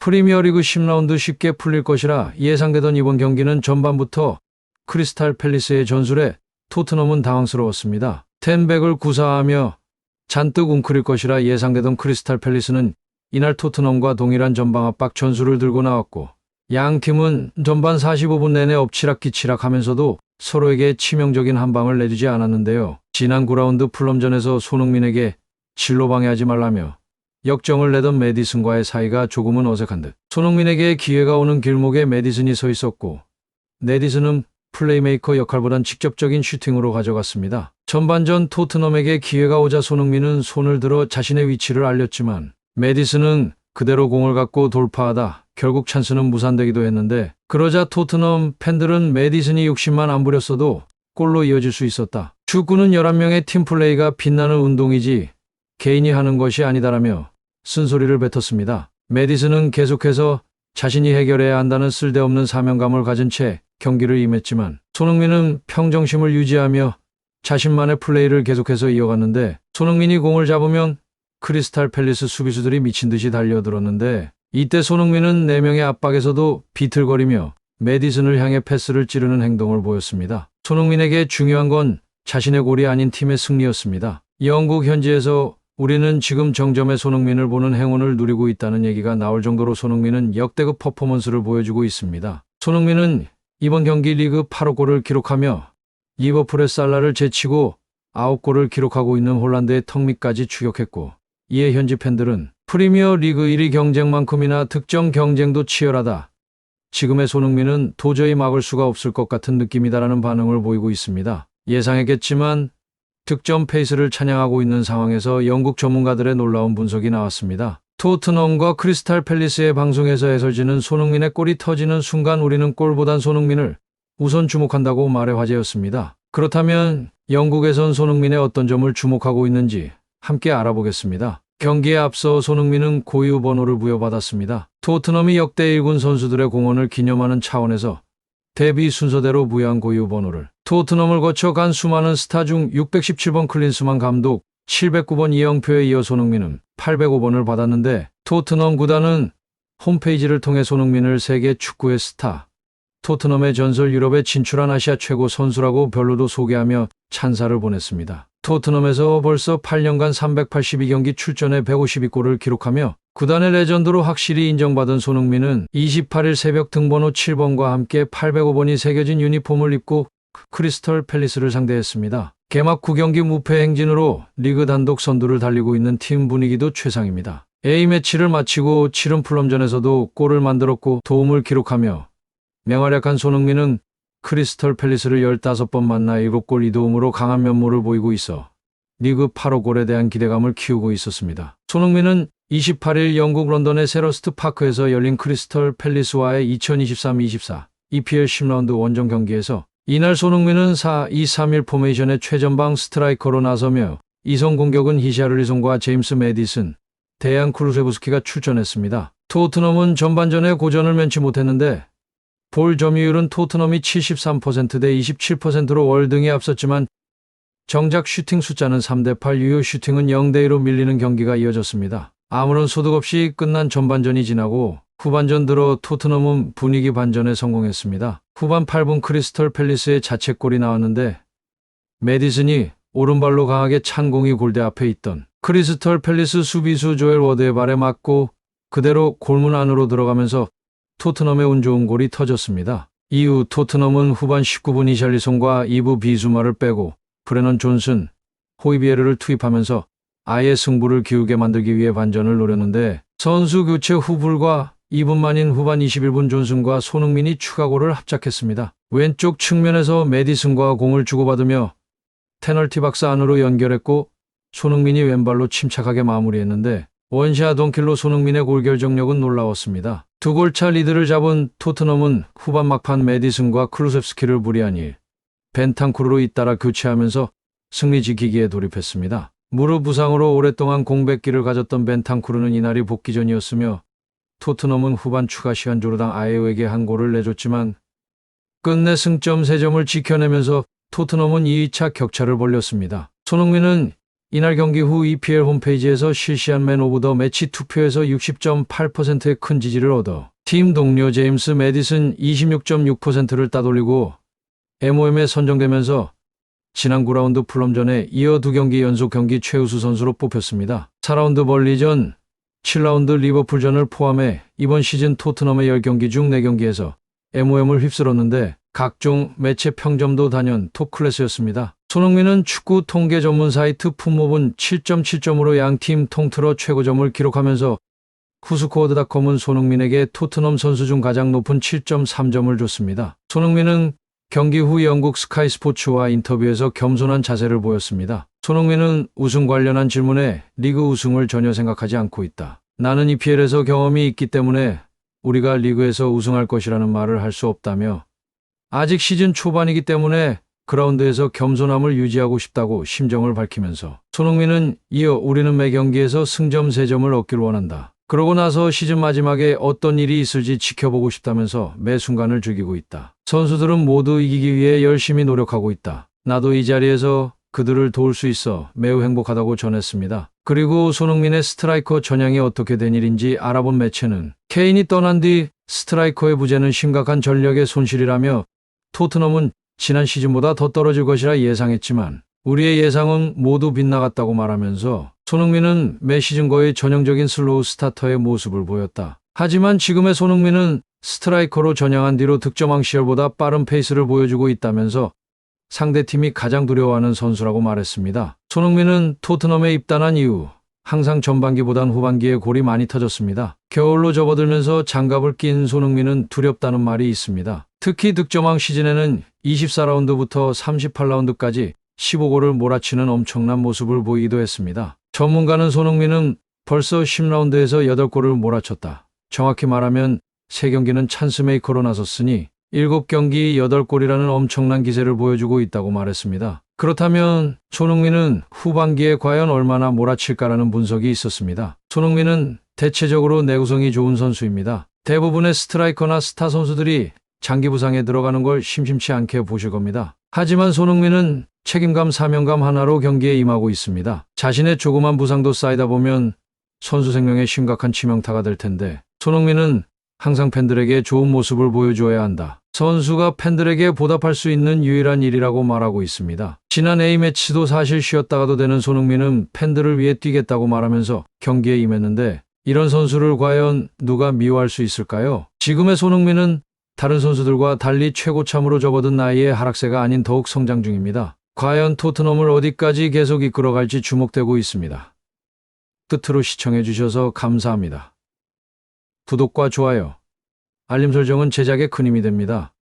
프리미어리그 10라운드 쉽게 풀릴 것이라 예상되던 이번 경기는 전반부터 크리스탈 팰리스의 전술에 토트넘은 당황스러웠습니다. 텐백을 구사하며 잔뜩 웅크릴 것이라 예상되던 크리스탈 팰리스는 이날 토트넘과 동일한 전방 압박 전술을 들고 나왔고, 양 팀은 전반 45분 내내 엎치락뒤치락 하면서도 서로에게 치명적인 한 방을 내주지 않았는데요. 지난 9라운드 풀럼전에서 손흥민에게 진로 방해하지 말라며 역정을 내던 매디슨과의 사이가 조금은 어색한 듯, 손흥민에게 기회가 오는 길목에 매디슨이 서 있었고, 매디슨은 플레이메이커 역할보단 직접적인 슈팅으로 가져갔습니다. 전반전 토트넘에게 기회가 오자 손흥민은 손을 들어 자신의 위치를 알렸지만 매디슨은 그대로 공을 갖고 돌파하다 결국 찬스는 무산되기도 했는데, 그러자 토트넘 팬들은 매디슨이 욕심만 안 부렸어도 골로 이어질 수 있었다. 축구는 11명의 팀플레이가 빛나는 운동이지 개인이 하는 것이 아니다라며 쓴소리를 뱉었습니다. 매디슨은 계속해서 자신이 해결해야 한다는 쓸데없는 사명감을 가진 채 경기를 임했지만, 손흥민은 평정심을 유지하며 자신만의 플레이를 계속해서 이어갔는데, 손흥민이 공을 잡으면 크리스탈 팰리스 수비수들이 미친 듯이 달려들었는데, 이때 손흥민은 4명의 압박에서도 비틀거리며 매디슨을 향해 패스를 찌르는 행동을 보였습니다. 손흥민에게 중요한 건 자신의 골이 아닌 팀의 승리였습니다. 영국 현지에서 우리는 지금 정점의 손흥민을 보는 행운을 누리고 있다는 얘기가 나올 정도로 손흥민은 역대급 퍼포먼스를 보여주고 있습니다. 손흥민은 이번 경기 리그 8호 골을 기록하며 리버풀의 살라를 제치고 9골을 기록하고 있는 홀란드의 턱밑까지 추격했고, 이에 현지 팬들은 프리미어 리그 1위 경쟁만큼이나 득점 경쟁도 치열하다, 지금의 손흥민은 도저히 막을 수가 없을 것 같은 느낌이다라는 반응을 보이고 있습니다. 예상했겠지만 득점 페이스를 찬양하고 있는 상황에서 영국 전문가들의 놀라운 분석이 나왔습니다. 토트넘과 크리스탈 팰리스의 방송에서 해설진은 손흥민의 골이 터지는 순간 우리는 골보단 손흥민을 우선 주목한다고 말해 화제였습니다. 그렇다면 영국에선 손흥민의 어떤 점을 주목하고 있는지 함께 알아보겠습니다. 경기에 앞서 손흥민은 고유 번호를 부여받았습니다. 토트넘이 역대 1군 선수들의 공헌을 기념하는 차원에서 데뷔 순서대로 부여한 고유 번호를, 토트넘을 거쳐 간 수많은 스타 중 617번 클린스만 감독, 709번 이영표에 이어 손흥민은 805번을 받았는데, 토트넘 구단은 홈페이지를 통해 손흥민을 세계 축구의 스타, 토트넘의 전설, 유럽에 진출한 아시아 최고 선수라고 별로도 소개하며 찬사를 보냈습니다. 토트넘에서 벌써 8년간 382경기 출전해 152골을 기록하며 구단의 레전드로 확실히 인정받은 손흥민은 28일 새벽 등번호 7번과 함께 805번이 새겨진 유니폼을 입고 크리스털 팰리스를 상대했습니다. 개막 9경기 무패 행진으로 리그 단독 선두를 달리고 있는 팀 분위기도 최상입니다. A매치를 마치고 치른 풀럼전에서도 골을 만들었고 도움을 기록하며 맹활약한 손흥민은 크리스털 팰리스를 15번 만나 7골 2도움으로 강한 면모를 보이고 있어 리그 8호 골에 대한 기대감을 키우고 있었습니다. 손흥민은 28일 영국 런던의 세러스트 파크에서 열린 크리스털 팰리스와의 2023-24 EPL 10라운드 원정 경기에서 이날 손흥민은 4-2-3-1 포메이션의 최전방 스트라이커로 나서며 이성 공격은 히샤를리송과 제임스 매디슨, 데얀 쿠루세부스키가 출전했습니다. 토트넘은 전반전에 고전을 면치 못했는데 볼 점유율은 토트넘이 73% 대 27%로 월등히 앞섰지만 정작 슈팅 숫자는 3대8, 유효 슈팅은 0대2로 밀리는 경기가 이어졌습니다. 아무런 소득 없이 끝난 전반전이 지나고 후반전 들어 토트넘은 분위기 반전에 성공했습니다. 후반 8분 크리스털 팰리스의 자책골이 나왔는데, 매디슨이 오른발로 강하게 찬 공이 골대 앞에 있던 크리스털 팰리스 수비수 조엘 워드의 발에 맞고 그대로 골문 안으로 들어가면서 토트넘의 운 좋은 골이 터졌습니다. 이후 토트넘은 후반 19분 히샬리송과 2부 비수마를 빼고 브레넌 존슨, 호이비에르를 투입하면서 아예 승부를 기울게 만들기 위해 반전을 노렸는데, 선수 교체 후 불과 2분 만인 후반 21분 존슨과 손흥민이 추가골을 합작했습니다. 왼쪽 측면에서 매디슨과 공을 주고받으며 페널티 박스 안으로 연결했고 손흥민이 왼발로 침착하게 마무리했는데, 원샷 원킬로 손흥민의 골 결정력은 놀라웠습니다. 2골차 리드를 잡은 토트넘은 후반 막판 매디슨과 클루셉스키를 무리하니 벤탄쿠르로 잇따라 교체하면서 승리 지키기에 돌입했습니다. 무릎 부상으로 오랫동안 공백기를 가졌던 벤탄쿠르는 이날이 복귀전이었으며 토트넘은 후반 추가 시간 조르당 아예우에게 한 골을 내줬지만 끝내 승점 3점을 지켜내면서 토트넘은 2차 격차를 벌렸습니다. 손흥민은 이날 경기 후 EPL 홈페이지에서 실시한 맨 오브 더 매치 투표에서 60.8%의 큰 지지를 얻어 팀 동료 제임스 매디슨 26.6%를 따돌리고 MOM에 선정되면서 지난 9라운드 풀럼전에 이어 2경기 연속 경기 최우수 선수로 뽑혔습니다. 4라운드 벌리전, 7라운드 리버풀전을 포함해 이번 시즌 토트넘의 10경기 중 4경기에서 MOM을 휩쓸었는데 각종 매체 평점도 단연 톱클래스였습니다. 손흥민은 축구 통계 전문 사이트 풋모은 7.7점으로 양팀 통틀어 최고점을 기록하면서 후스코어드닷컴은 손흥민에게 토트넘 선수 중 가장 높은 7.3점을 줬습니다. 손흥민은 경기 후 영국 스카이 스포츠와 인터뷰에서 겸손한 자세를 보였습니다. 손흥민은 우승 관련한 질문에 리그 우승을 전혀 생각하지 않고 있다. 나는 EPL에서 경험이 있기 때문에 우리가 리그에서 우승할 것이라는 말을 할 수 없다며 아직 시즌 초반이기 때문에 그라운드에서 겸손함을 유지하고 싶다고 심정을 밝히면서 손흥민은 이어 우리는 매 경기에서 승점 3점을 얻기를 원한다. 그러고 나서 시즌 마지막에 어떤 일이 있을지 지켜보고 싶다면서 매 순간을 즐기고 있다. 선수들은 모두 이기기 위해 열심히 노력하고 있다. 나도 이 자리에서 그들을 도울 수 있어 매우 행복하다고 전했습니다. 그리고 손흥민의 스트라이커 전향이 어떻게 된 일인지 알아본 매체는 케인이 떠난 뒤 스트라이커의 부재는 심각한 전력의 손실이라며 토트넘은 지난 시즌보다 더 떨어질 것이라 예상했지만 우리의 예상은 모두 빗나갔다고 말하면서 손흥민은 매 시즌 거의 전형적인 슬로우 스타터의 모습을 보였다. 하지만 지금의 손흥민은 스트라이커로 전향한 뒤로 득점왕 시절보다 빠른 페이스를 보여주고 있다면서 상대팀이 가장 두려워하는 선수라고 말했습니다. 손흥민은 토트넘에 입단한 이후 항상 전반기보단 후반기에 골이 많이 터졌습니다. 겨울로 접어들면서 장갑을 낀 손흥민은 두렵다는 말이 있습니다. 특히 득점왕 시즌에는 24라운드부터 38라운드까지 15골을 몰아치는 엄청난 모습을 보이기도 했습니다. 전문가는 손흥민은 벌써 10라운드에서 8골을 몰아쳤다. 정확히 말하면 3경기는 찬스 메이커로 나섰으니 7경기 8골이라는 엄청난 기세를 보여주고 있다고 말했습니다. 그렇다면 손흥민은 후반기에 과연 얼마나 몰아칠까라는 분석이 있었습니다. 손흥민은 대체적으로 내구성이 좋은 선수입니다. 대부분의 스트라이커나 스타 선수들이 장기 부상에 들어가는 걸 심심치 않게 보실 겁니다. 하지만 손흥민은 책임감, 사명감 하나로 경기에 임하고 있습니다. 자신의 조그만 부상도 쌓이다 보면 선수 생명에 심각한 치명타가 될 텐데 손흥민은 항상 팬들에게 좋은 모습을 보여줘야 한다. 선수가 팬들에게 보답할 수 있는 유일한 일이라고 말하고 있습니다. 지난 A매치도 사실 쉬었다가도 되는 손흥민은 팬들을 위해 뛰겠다고 말하면서 경기에 임했는데 이런 선수를 과연 누가 미워할 수 있을까요? 지금의 손흥민은 다른 선수들과 달리 최고참으로 접어든 나이의 하락세가 아닌 더욱 성장 중입니다. 과연 토트넘을 어디까지 계속 이끌어갈지 주목되고 있습니다. 끝으로 시청해주셔서 감사합니다. 구독과 좋아요, 알림 설정은 제작에 큰 힘이 됩니다.